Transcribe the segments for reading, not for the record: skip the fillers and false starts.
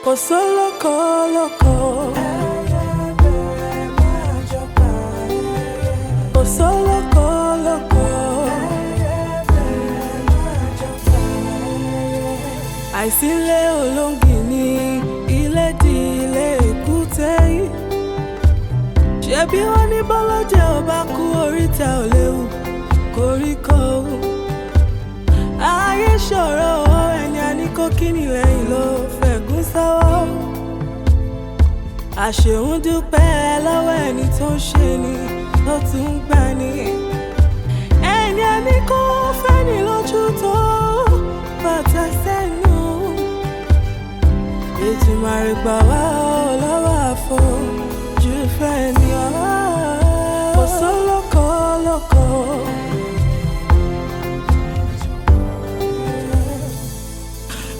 kò sólókò lóko. Kò sólókò lóko. Àìsílẹ̀ olóńgì ni ilé di ilé èkúté yìí. Ṣebí wọ́n ní bọ́lọ́jẹ́ ò bá kú oríta ò léwu koríko. Ayé ṣòro ẹni a ní kó kíni lẹ́yìn ló fẹ̀gún sọ́wọ́. Àṣeun dúpẹ́ lọ́wọ́ ẹni tó ń ṣe ni tó tún ń gbà ní. Ẹni a ní kó fẹ́ni lójú tó bàtà sẹ́nu. Ètùmàrè gbà wá lọ́wọ́ àfojú fẹ́ni ọ̀hún. Kò sólókò lóko.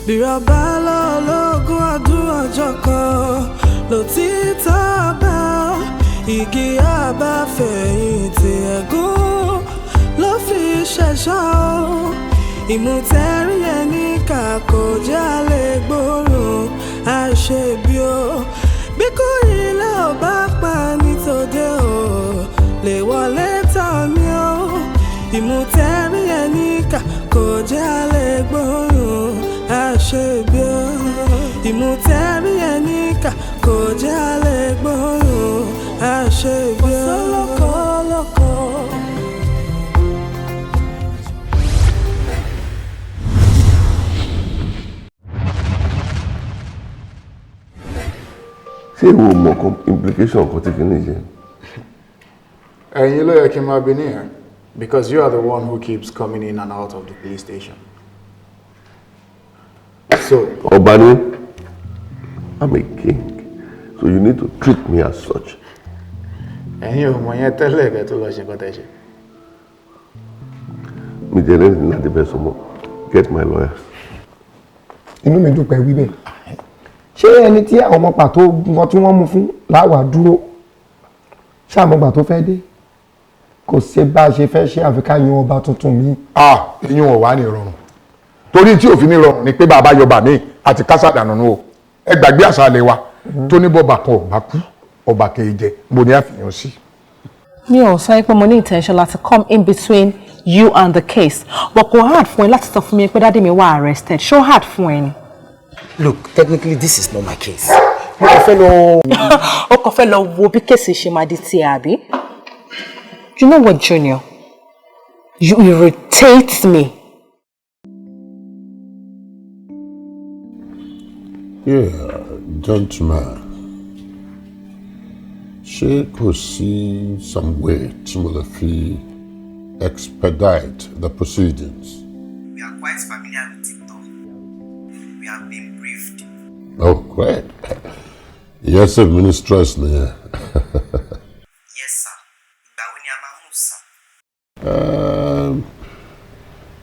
Bírọ̀bá lọ́lọ́gún ọdún ọjọ́ kan lòtítọ́ bá igi àbáfẹ̀yìntì ẹ̀gún ló fi ṣẹ̀ṣọ́. Ìmùtẹ́rí ẹni kà kò jálè gbóòórùn àṣebí o. Bí kò ilé ò bá pa ní tòde o lè wọlé tán ni o. Ìmùtẹ́rí ẹni kà kò jálè gbóòórùn àṣebí o. Ìmùtẹ́rí ẹni kà kò jálè gbóòórùn àṣebí o. Kò sólókò lóko. Ṣé ìwọ mọ̀ implication kan tí kìíní jẹ́? Ẹ̀yin ló yẹ kí n máa bi níyẹn, because you are the one who keeps coming in and out of the police station. So, Obani, I'm a king, so you need to treat me as such. ẹ̀yin ò mọ̀ yẹn tẹ́lẹ̀ kẹ́ tó lọ ṣe kọ́tẹ́ ṣe. Mi jẹ́ lẹ́yìn láti bẹ̀ sọmọ. Get my lawyers. Inú mi dùn pé wí bẹ́ẹ̀. Ṣé ẹni tí àwọn ọmọ pàtó wọn tí wọ́n mú fún láwàá dúró ṣàmọ́gbà tó fẹ́ dé? Kò ṣe bá a ṣe fẹ́ ṣe àfikà yan ọba tuntun mi. Ìyún ò wá ní ìrọ̀rùn. Torí tí òfin ní ìrọ̀rùn ni pé bàbá yọba mi àti kásádànù nù o. Ẹ gbàgbé àṣàlẹ̀ wa tó ní bọ́ba kan ò bá kú ọba kejì jẹ mo ní àfihàn sí. Mi ò sọ pé mo ní intention láti come in between you and the case. But kò hard fún ẹ láti sọ fún mi pé dádì mi wà arrested. Ṣó hard fún ẹ ni? Look, technically this is not my case. Mo kàn fẹ́ lọ wo bí kéèsì ṣe máa di tiẹ̀ àbí? You know what, Junior? You irritate me. Yeah, gentleman. Ṣé kò sí some way tí mo lè fi expedite the proceedings? We are quite familiar with TikTok. We have been briefed. Oh, great. Yes, administrators there. Yes, sir. Ìgbà wo ni a máa move, sir?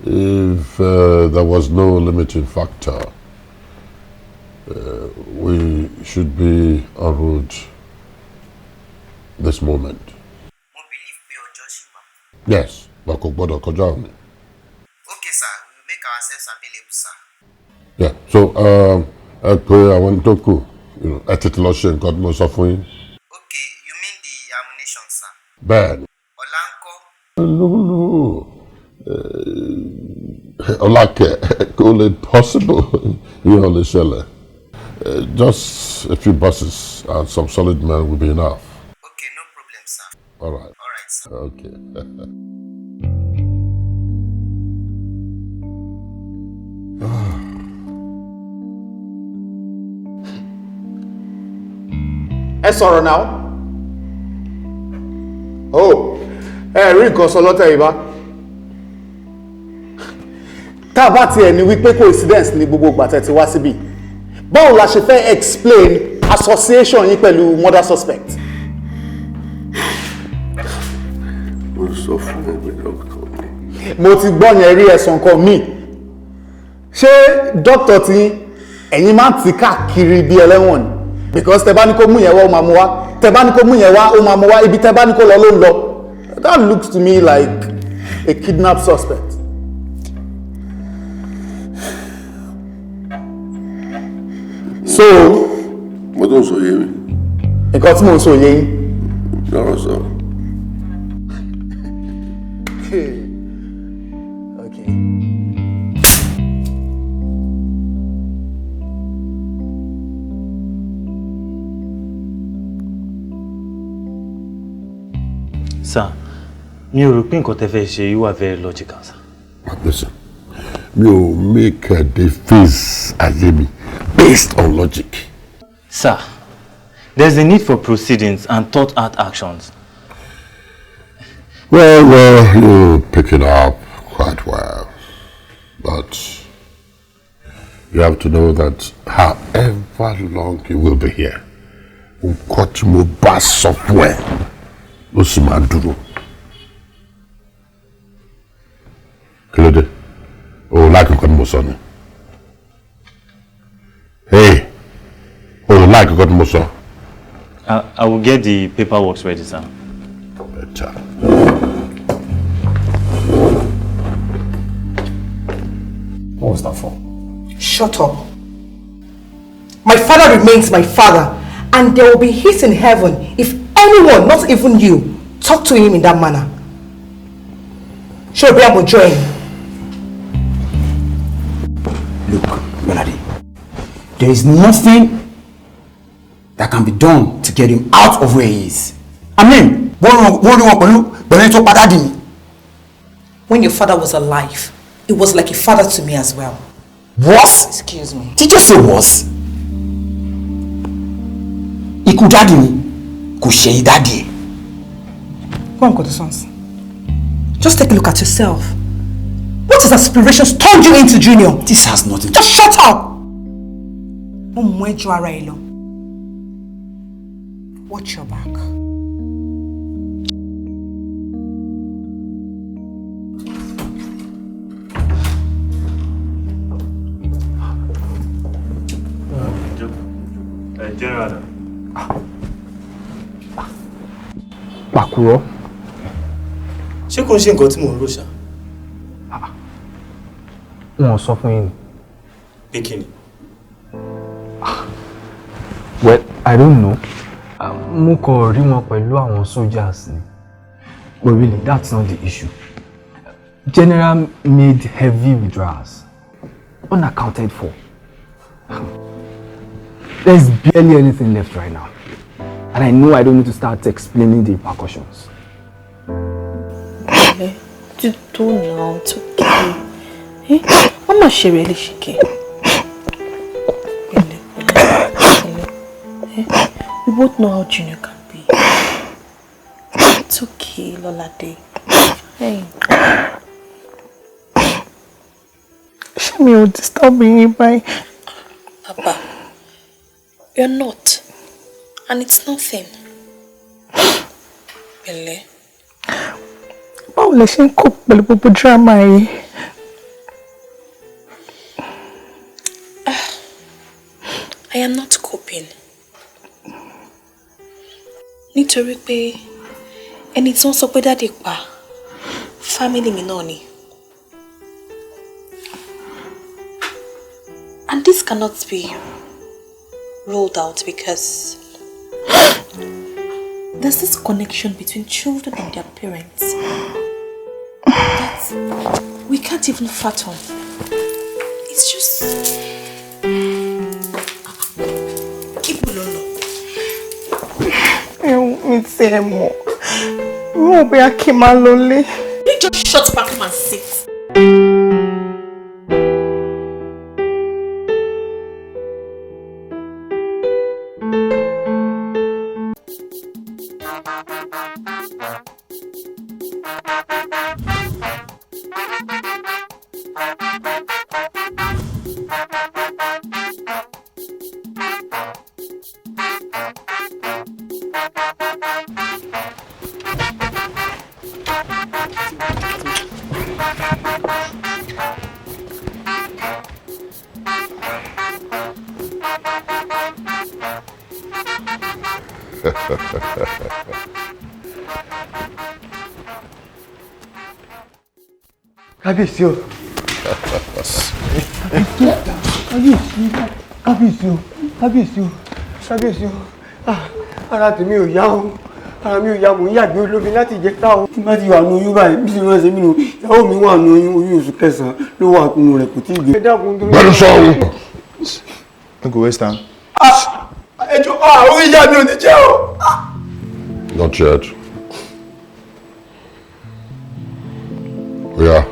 If there was no limiting factor, we should be en route this moment. Mo believe pé ọjọ́ ṣì wà. Yes, but kò gbọ́dọ̀ kọjá òní. Okay, sir. We will make ourselves available, sir. Yeah, so ẹ pé àwọn tó kù ẹ tètè lọ ṣe nǹkan tí mo sọ fún yín. Okay, you mean the ammunition, sir? Bẹ́ẹ̀ni. Ọlá ńkọ́? Ọlákẹ́ kò lè possible yóò lè ṣẹlẹ̀. Just a few buses and some solid men will be enough. Okay, no problem, sir. All right. All right, sir. Okay. Ẹ sọ̀rọ̀ náà. Ẹ rí nǹkan sọ lọ́tẹ̀ yìí bá. Tá a bá tiẹ̀ ní wípé coincidence ní gbogbo ìgbà tẹ́ ti wá síbí. Báwo la ṣe fẹ́ explain association yín pẹ̀lú murder suspect? Mo sọ fún ẹgbẹ́ dọ́kítọ̀ mi. Mo ti gbọ́ yẹn rí ẹ̀sùn kan míì. Ṣé dókítà tí ẹ̀yin máa ń tì káàkiri bí ẹlẹ́wọ̀n ni? Because tẹ́ bá ní kó mú yẹn wá ó máa mú wá. Tẹ́ bá ní kó mú yẹn wá ó máa mú wá. Ibi tẹ́ bá ní kó lọ ló ń lọ. That looks to me like a kidnap suspect. So. Mo tó ń sọ yé mi. Nǹkan tí mo ń sọ yé yín. Lọ́rọ̀ sọ. Okay. Sir, mi ò rò pé nǹkan tẹ́ fẹ́ ṣe yìí wà very logical, sir. Listen, mi ò make a face ayé mi based on logic. Sir, there's a need for proceedings and thought-out actions. Well, you pick it up quite well. But you have to know that however long you will be here, nǹkan tí mo bá software ló sì máa dúró. Kí ló dé? O like nǹkan tí mo sọ ni? Hey, o like nǹkan tí mo sọ? I will get the paperwork ready, sir. Better. What was that for? Shut up. My father remains my father, and there will be his in heaven if anyone, not even you, talk to him in that manner. Sure, be able to join. Look, Melody, there is nothing that can be done to get him out of where he is. I mean, when your father was alive, it was like a father to me as well. Was? Excuse me. Did you say was? Iku daddy ni, kò ṣe daddy. Go on, Kodosons. Just take a look at yourself. What is aspirations turned you into, Junior? This has nothing to Just shut up! Watch your back. General. Pàkúrọ̀. Ṣé kò ń ṣe nǹkan tí mò ń rò ṣá? Wọ́n sọ fún yín. Pé kí ni? Well, I don't know. Mo kàn rí wọn pẹ̀lú àwọn soldiers ni. But really, that's not the issue. General made heavy withdrawals. Unaccounted for. There's barely anything left right now. And I know I don't need to start explaining the repercussions. You don't know, it's okay. Mama ṣe really shake. We both know how Junior can be. It's okay, Lolade. Hey. Show me you're disturbing me by. Papa, you're not. And it's nothing. Bele. Báwo lẹ ṣe ń cope pẹ̀lú gbogbo drama yìí? I am not coping. Nítorí pé ẹni tí wọ́n sọ pé dáàdì pa family mi náà ni. And this cannot be ruled out because there's this connection between children and their parents that we can't even fathom. It's just keep alone. Mi ti ẹ̀ mọ̀. Mo bí a kì í máa lọlé. You just shut up and come and sit. Kábíyèsí o. Kábíyèsí o. kábíyèsí o kábíyèsí o ara tèmi ò yá o ara mi ò yá mò ń yàgbé olómi láti ìjẹta o tí bá ti wà nù oyún báyìí bí sinmi ẹsẹ mi nù ìyàwó mi wà nù oyún oṣù kẹsàn-án ló wà nù rẹ̀ kò tí ì gbé. Gbẹ́nu sọ̀rọ̀. Uncle Western. ẹjọ́ orí ìyá mi ò ní jẹ́ o. Not yet. Oya,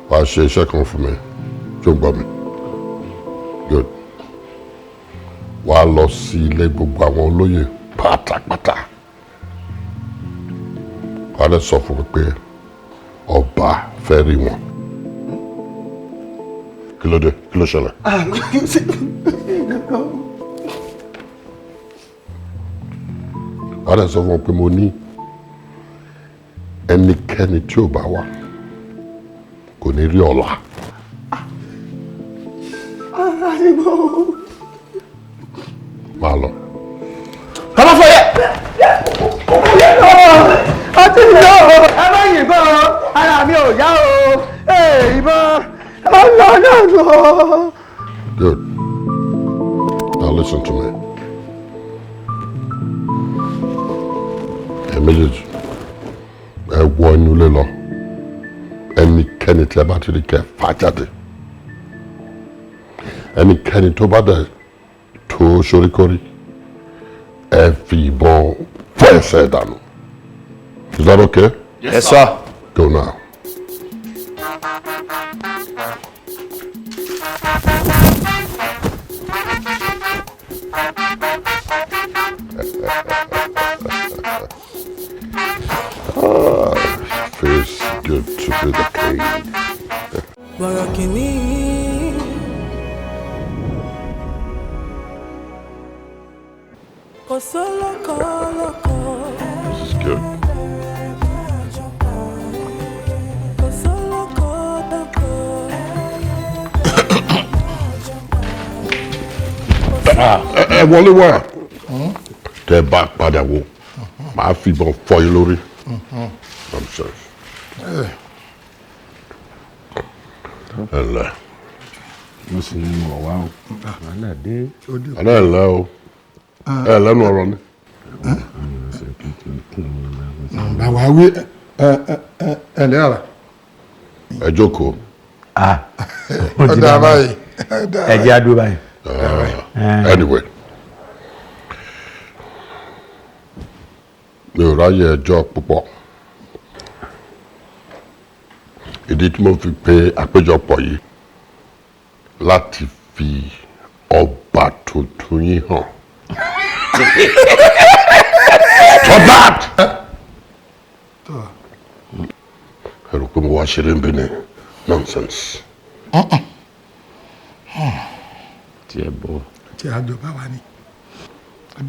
wàá ṣe iṣẹ́ kan fún mi tó gbọ́ mi. Good. Wàá lọ sí ilé gbogbo àwọn olóyè pátápátá. Wàá lè sọ fún mi pé ọba fẹ́ rí wọn. Kí ló dé? Kí ló ṣẹlẹ̀? Wàá lè sọ fún mi pé mo ní ẹnikẹ́ni tí ò bá wà kò ní rí ọ̀la. Máa lọ. Bàbá Fọyẹ! Ọtí ìjọ ẹ má yìnbọn ara mi ò yá o ìbọn ọlọ́dọ̀. Good. Now listen to me. Ẹ méjèèjì, ẹ wọ inú ilé lọ. Ẹnikẹ́ni tí ẹ bá ti rí kẹ́ fà jáde. Ẹnikẹ́ni tó bá dẹ̀ tó ṣoríkórí, ẹ fi ìbọn fọ́ ẹsẹ̀ dànù. Is that okay? Yes, sir. Go now. Feels good to be the king. Barakini. This is good. Ẹ wọlé wá. Tẹ́ bá padà wò, màá fìbọn fọ́ yín lórí. Nonsense. Ẹ̀lẹ́. Mo sì ní mọ̀ wá o. Wàhálà dé. Àná ẹ̀lẹ́ o. Ẹ̀lẹ́nu ọ̀rọ̀ ni. Bàbá wí ẹ̀lẹ́ àrà. Ẹ jókòó. Ọ̀dà báyìí. Ẹ jẹ́ àdúrà báyìí. Anyway. Mi ò ráyè ẹjọ́ púpọ̀. Ìdí tí mo fi pe àpéjọpọ̀ yìí láti fi ọba tuntun yín hàn. For that! Ẹ rò pé mo wá ṣeré ń bí ni nonsense. Tí ẹ bọ̀. Tí a jọ bá wa ní.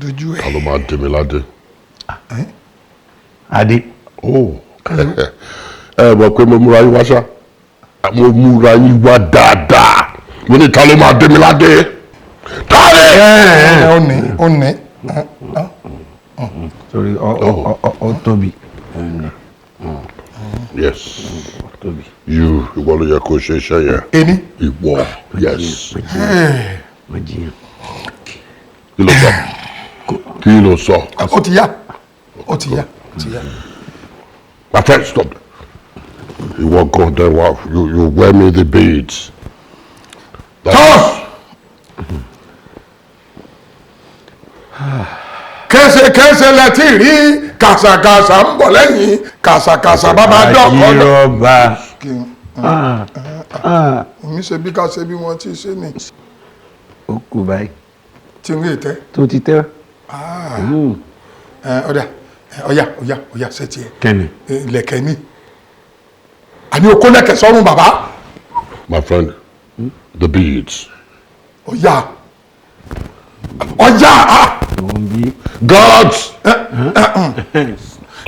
Dojú ẹ̀. Ta ló máa dé mi ládé? Adé. Ẹ mọ̀ pé mo múra yín wá ṣá. Mo múra yín wá dáadáa. Mo ní ta ló máa dé mi ládé? Ó ní. Torí ọ tóbi. Yes. Ìwọ ló yẹ kó ṣe iṣẹ́ yẹn. Èmi. Ìwọ. Yes. Má jiyàn. Kí ló sọ? Kí ló sọ? Ó ti yá. My friend, stop. Ìwọ gan dẹ wa, you wear me the beads. Toss! Kẹsẹ̀kẹsẹ̀ lẹ ti rí kàṣàkàṣà ń bọ̀ lẹ́yìn kàṣàkàṣà bàbá dọ́kọ̀ lọ. Àjírọ̀bà. Mi ṣe bí ká ṣe bí wọ́n ti ṣe ni. Ó kù báyìí. Tí ń rí ìtẹ́. Tó ti tẹ́. Ọ̀yà ṣe tiẹ̀. Kẹ́ni. Lẹ̀kẹ̀ ni. Àní okó lẹ̀kẹ̀ sọ́run bàbá. My friend, the beads. Ọ̀yà. Gods!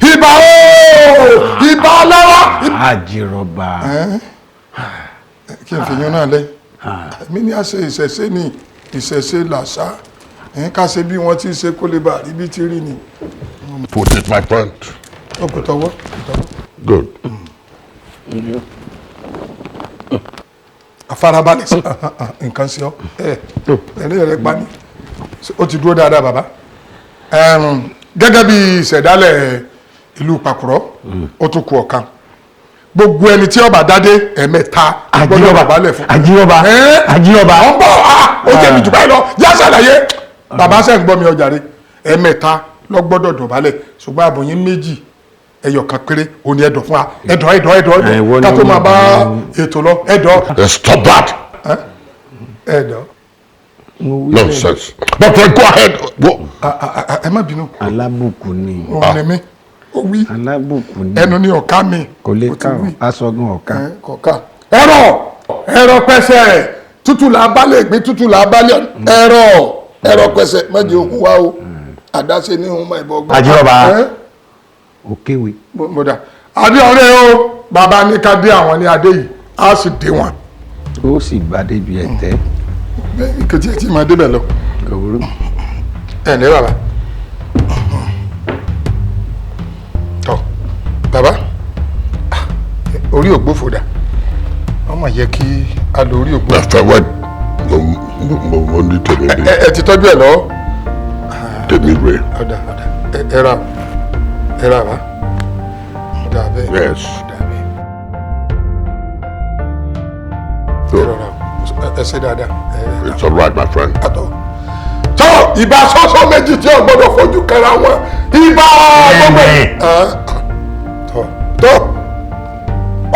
Ìbà ooo! Ìbà ọlọ́wọ́! Àjírọ̀bà. Kí n fi yan náà lẹ́. Mi ní àṣẹ ìṣẹ̀ṣe ni ìṣẹ̀ṣe làṣà. Ká ṣe bí wọ́n ti ṣe kó lè bà rí bí ti rí ni. Put it, my friend. Ó kò tọwọ́. Good. farabalẹ̀ sí nǹkan sí ọ ẹ̀rẹ́ rẹ pa ní ó ti dúró dáadáa bàbá gẹ́gẹ́ bí ìṣẹ̀dálẹ̀ ìlú Pàkúrọ̀ ó tún kù ọ̀kan gbogbo ẹni tí ọba dádé ẹ̀mẹ́ta gbọ́dọ̀ bàbálẹ̀ fún àjíọba wọ́n bọ̀ ó jẹ́ mi jù báyìí lọ yá ṣàlàyé bàbá ṣe ń gbọ́ mi ọjà rẹ ẹ̀mẹ́ta lọ gbọ́dọ̀ dọ̀bálẹ̀ ṣùgbọ́n àbòyín méjì ẹyọ kan péré òní ẹ̀dọ̀ fún wa ẹ̀dọ̀ ká tó máa bá ètò lọ ẹ̀dọ̀. Stop that. ẹ̀dọ̀. Nonsense. But go ahead. ẹ má bínú. alábùkù ni. òun ni mí ó wí alábùkù ni. ẹnu ni ọ̀ká mi. kò lè ká o aṣọ́gun ọ̀ká. kọ̀ọ̀ká. ẹ̀rọ pẹ̀sẹ̀ rẹ̀ tútù là bá lè gbé tútù là bá lè ẹ̀rọ pẹ̀sẹ̀ mẹ́jọ òkun wá o àdáṣe ní ohun máa ìbọn gbọ́. àjíọba òkèwé. bọ́dà adé ọ̀rẹ́ o bàbá ní ká dé àwọn ní adé yìí á sì dé wọn. ó sì gbadé bí ẹ̀tẹ́. ìkejì ẹ̀ tí máa débẹ̀ lọ. òwúrò. ẹ̀ ǹlẹ́ bàbá. tọ́ bàbá orí ògbófòdà ọmọ yẹ kí a lo orí ògbófòdà. After what? Mo ní tèmi rè. ẹ ti tọ́jú ẹ̀ lọ́wọ́. Tèmi rè. ọ̀dà ẹ ra bá. ọ̀dà bẹ́ẹ̀. Yes. ọ̀dà bẹ́ẹ̀. ẹ ṣe dáadáa. It's all right, my friend. tó ìbá sọ́sọ́ méjì tí o gbọ́dọ̀ fojú kẹra wọn ìbá gbogbo. tó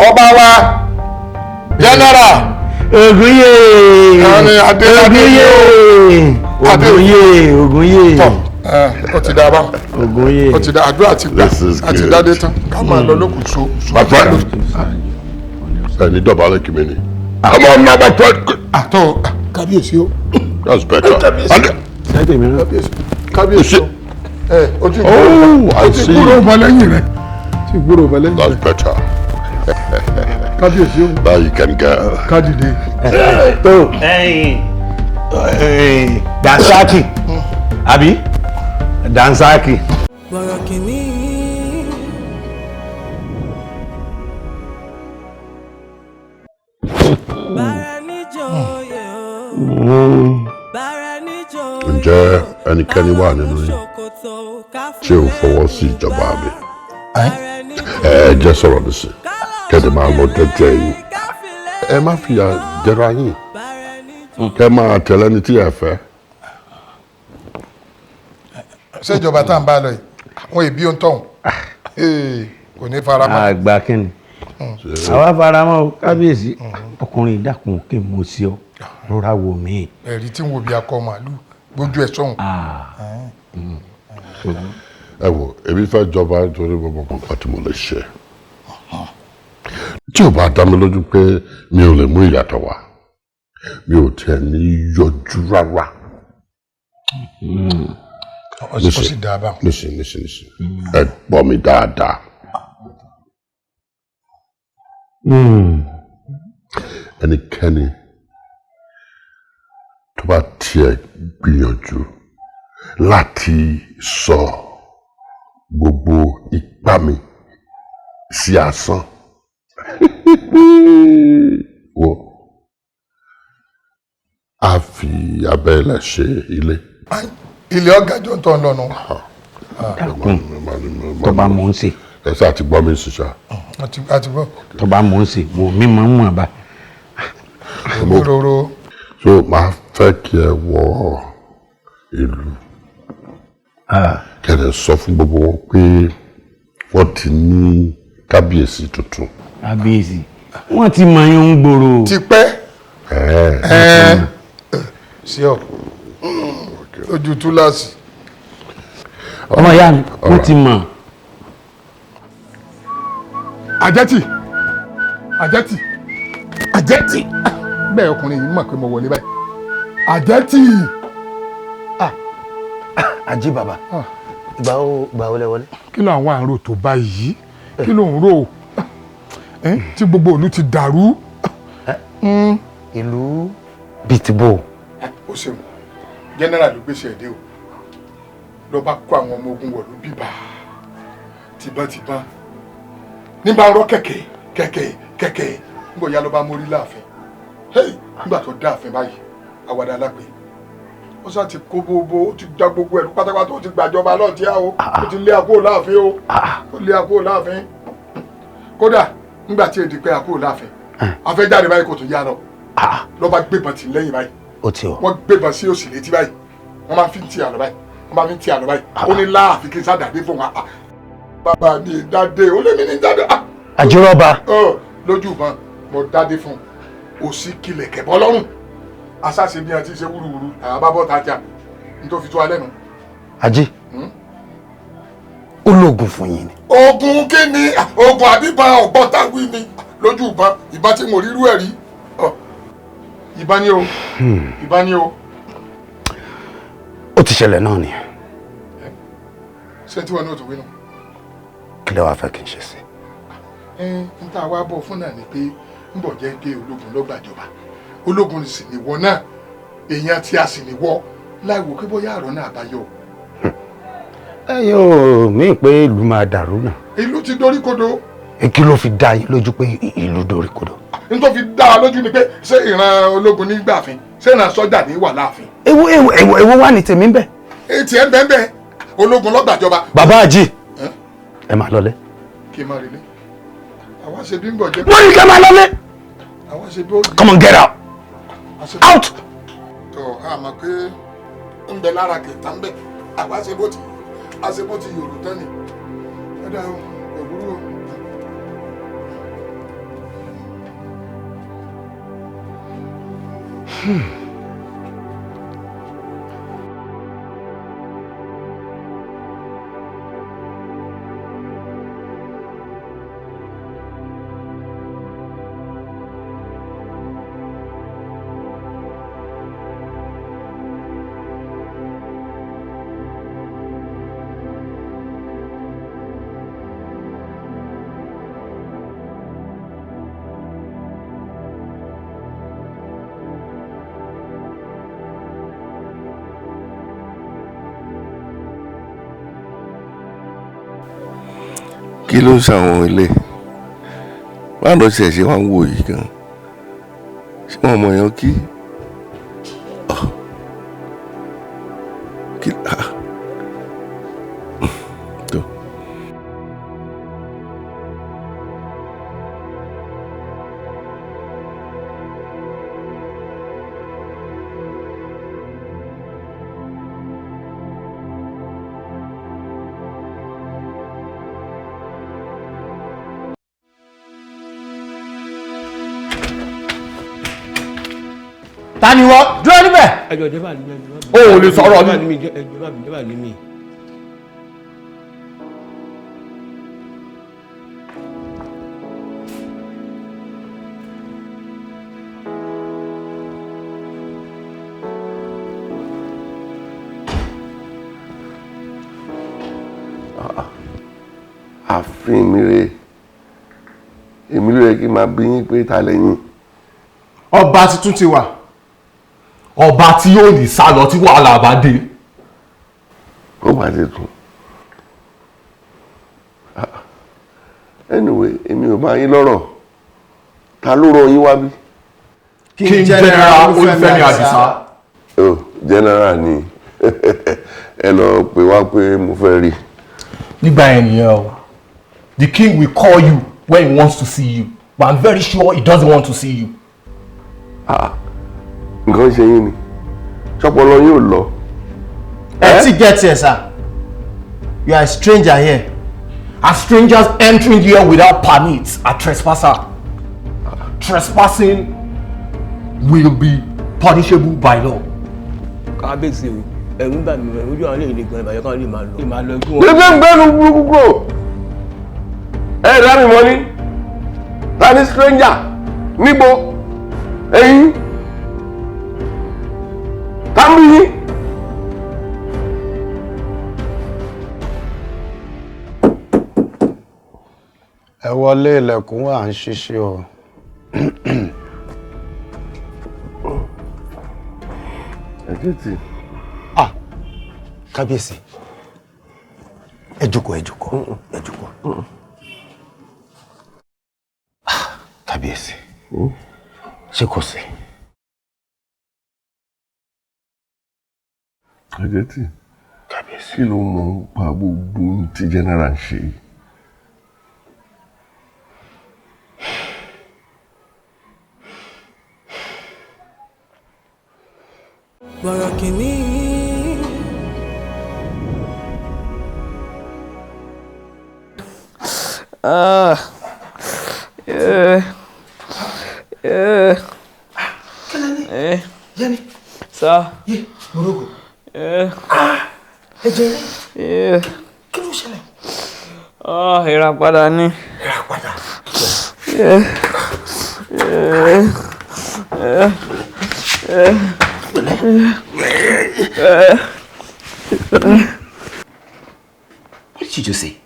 ọba wa general. Ògúnyè Ògúnyè. ó ti dá a bá. Ògúnyè. ó ti dá àdúrà ti gbà àti dáadé tán ká máa lọ lókun so. My friend. Ẹni dọ̀bálẹ̀ kí mi ni. Come on now, my friend. àtọ kábíyèsí o. That's better. kábíyèsí o. o ti I gbúrò ọmọ lẹ́yìn rẹ̀. ti gbúrò ọmọ lẹ́yìn rẹ̀. That's better. kábíyèsí o. Now you can go. kádìdé. tó Dansaki àbí Dansaki. bọ̀rọ̀ kìíní. bára níjòyè o. bára níjòyè o. Ǹjẹ́ ẹnikẹ́ni wà nínú yín tí ò fọwọ́ sí ìjọba mi? Ẹ jẹ́ sọ̀rọ̀ nísìn kẹ́ni máa lọ jẹ́jẹ́ yín. Ẹ má fìyà jẹra yín. Kẹ́ máa tẹ̀lé ẹni tí ẹ fẹ́. ṣèjọba tá à ń bá lọ yìí àwọn ìbí ohun tọ̀hún kò ní fara mọ́. àgbà kínni àwa fara mọ́ o kábíyèsí ọkùnrin ìdákun kí n mọ̀ sí ọ rọra wò mí. ẹ̀rí tí ń wo bí akọ màálù gbójú ẹ̀ sọ̀hún. Ẹ wò èmi fẹ́ jọba nítorí gbogbo nǹkan tí mo lè ṣe. Tí ò bá dá mi lójú pé mi ò lè mú ìyàtọ̀ wá mi ò tiẹ̀ ní yọjú rárá. ó sì dáa bá. Listen. Ẹ gbọ́ mi dáadáa. Ẹnikẹ́ni tó bá tiẹ̀ gbìyànjú láti sọ gbogbo ipá mi sí asán wo a fi abẹ́lẹ̀ ṣe ilé. ilé ọ̀gá jọ ń tọ́ ń lọ́nu. dákun tó bá mọ̀ ń sè. ẹ sáà ti gbọ́ mi sísá. àti gbọ́. tó bá mọ̀ ń sè wò mí máa ń mọ̀ bá. òróró. so máa fẹ́ kí ẹ wọ ìlú kẹ̀lẹ́ sọ fún gbogbo wọn pé wọ́n ti ní kábíyèsí tuntun. kábíyèsí wọ́n ti mọ̀ yín ń gbòòrò. ti pẹ́. sí ọ ojú túláàsì. ọmọ ìyá mi wọ́n ti mọ̀. àjẹtì bẹ́ẹ̀ ọkùnrin yìí mọ̀ pé mo wọlé báyìí àjẹtì. Àjí bàbá ìgbà wo lẹ wọlé. kí ló àwọn àrò tó báyìí kí ló ń rò tí gbogbo ìlú ti dàrú. ìlú bíi ti bò. ó ṣeun general ló gbèsè ẹdẹ o ló bá kó àwọn ọmọ ogun wọ̀lú bíbá tìbọntìbọn ní bá ń rọ kẹ̀kẹ́ níbo ya ló bá mórí láàfin nígbà tó dá àfin báyìí àwàdà alápè ó sá ti kó gbogbo ó ti dá gbogbo ẹ̀rú pátápátá ó ti gbàjọba lọ́ọ̀tí ó ti lé àkó láàfin ó lé àkó láàfin kódà nígbà tí èdè pé àkó láàfin afẹ́jáde báyìí kò tó yá lọ lọ́ bá gbébọn tì lẹ́yìn báyìí wọ́n gbébọn sí òsì létí báyìí wọ́n máa fi ń ti àlọ́ báyìí wọ́n máa fi ń ti àlọ́ báyìí ó ní láàfin kí n sá dàdé fún wa bàbá mi dáadé ó lé mi ní dáadé. àjọrọba. lójú ìbọn mo dáadé fún òsì kilẹ̀ kẹ̀bọ́ lọ́rùn asáṣe bí wọn ti ṣe wúruwúru àwọn bá bọ́ tajà nítorí fi tó alẹ́ nu. ajé ó lóògùn fún yín ni. oògùn kí ni oògùn àbíbọn ọ̀gbọ́n táwí ni lójú ìbọn tí mo rírú ẹ̀ rí ìbọn ni o ìbọn ni o. ó ti ṣẹlẹ̀ náà ni. ṣé tí wọn ní o tó wí nù. kí lẹ wàá fẹ́ kí n ṣe sí. n ta wá bọ̀ fún náà ni pé ń bọ̀ jẹ́ pé ológun ló gbàjọba ológun sì ní wọ náà èèyàn tí a sì ní wọ láì wò pé bóyá àrọ náà bá yọ. ẹ yóò mí pé ìlú máa dàrú náà. ìlú ti dorí kodò. kí ló fi dá yín lójú pé ìlú dorí kodò. n tó fi dá a lójú ni pé ṣé ìran ológun ní gbàfin ṣé ìran sọ́jà ní wà láàfin. èwo wà ní tèmi ń bẹ. etí ẹ ń bẹ́ẹ̀ bẹ́ẹ̀ ológun ló gbàjọba. bàbá àjì ẹ máa lọlé. kí n máa relé àwa ṣe bí ń bọ̀ jẹ́. wọ́n ní kí ẹ máa lọlé. àwa ṣe bí ó yẹ. come on get out. out. tó a mọ̀ pé ń bẹ lára kẹta ń bẹ àwa ṣe bó ti yòrò tán ni ẹ dá òwúrò. kí ló ń ṣàwọn ilé báwo ló ṣe ṣe wá ń wò yìí gan ṣé wọn mọ èèyàn kí tó. ta ni wọ́n dúró níbẹ̀. ẹjọ́ dẹ́bà ní mi. o ò lè sọ̀rọ̀ mi. dẹ́bà ní mi. ààfin mi rè èmi ló yẹ kí n máa bí yín pé ta lẹ́yìn. ọba tuntun ti wà ọba tí yóò ní sá lọ tí wàhálà bá dé. ó bá dé tún anyway èmi ò bá yín lọ́rọ̀ ta ló rọ yín wá bí. King General Olúfẹ́mi Àdìsá. oh general ni ẹ lọ pè wá pé mo fẹ́ rí. nígbà yẹn nìyẹn o the king will call you when he wants to see you but I'm very sure he doesn't want to see you. nǹkan ṣe yín ni ṣọpọlọ yín ò lọ. ẹ ti get here sir you are a stranger here. As strangers entering here without permits are trespasser. Trespassing will be punishable by law. kábíyèsí o ẹ̀rù ń bà mí ojú àwọn ilé gan ìbàjẹ́ kan lè máa lọ ẹgbẹ́ wọn. gbẹgbẹ ń gbẹnu burúkú kúrò ẹ dá mi mọ ní ta ni stranger níbo ẹ̀yin ta ń bí yín. ẹ wọlé ilẹ̀kùn wà ń ṣiṣẹ́ o. ẹ̀kẹ́tì. kábíyèsí ẹ jókòó ẹ jókòó ẹ jókòó. kábíyèsí ṣé kò sí. Àjẹtì kí ló mọ̀ pa gbogbo tí general ṣe. Bọ̀rọ̀ kìíní. Yẹ́nì. Sá. Yé, Morogo. Ẹ̀jẹ̀ rẹ̀. Kí ló ṣẹlẹ̀? Ìràpadà ni. Ìràpadà. What did you just say?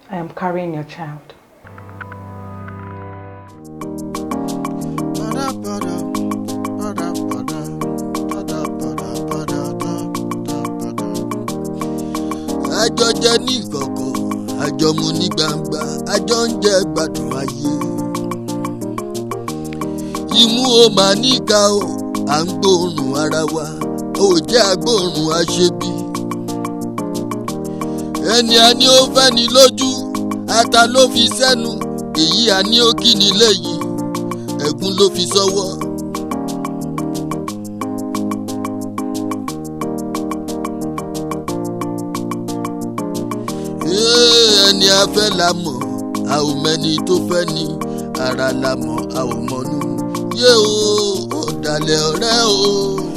I am carrying your child. Àjọ jẹ ní ìkọ̀kọ̀, àjọ mu ní gbangba, àjọ ń jẹ gbádùn ayé. Imú o máa níka o, à ń gbóòórùn ara wa, ò jẹ́ agbóòórùn aṣebi. Ẹni a ní ó fẹ́ ni lójú, ata ló fi sẹ́nu, èyí a ní ó kí ni léyìí, ẹ̀gún ló fi sọ́wọ́. Ẹni a fẹ́ la mọ̀, a ò mẹ́ni tó fẹ́ ni, ara la mọ̀, a ò mọ̀nú. Yé o, ọ̀dàlẹ̀ ọ̀rẹ́ o.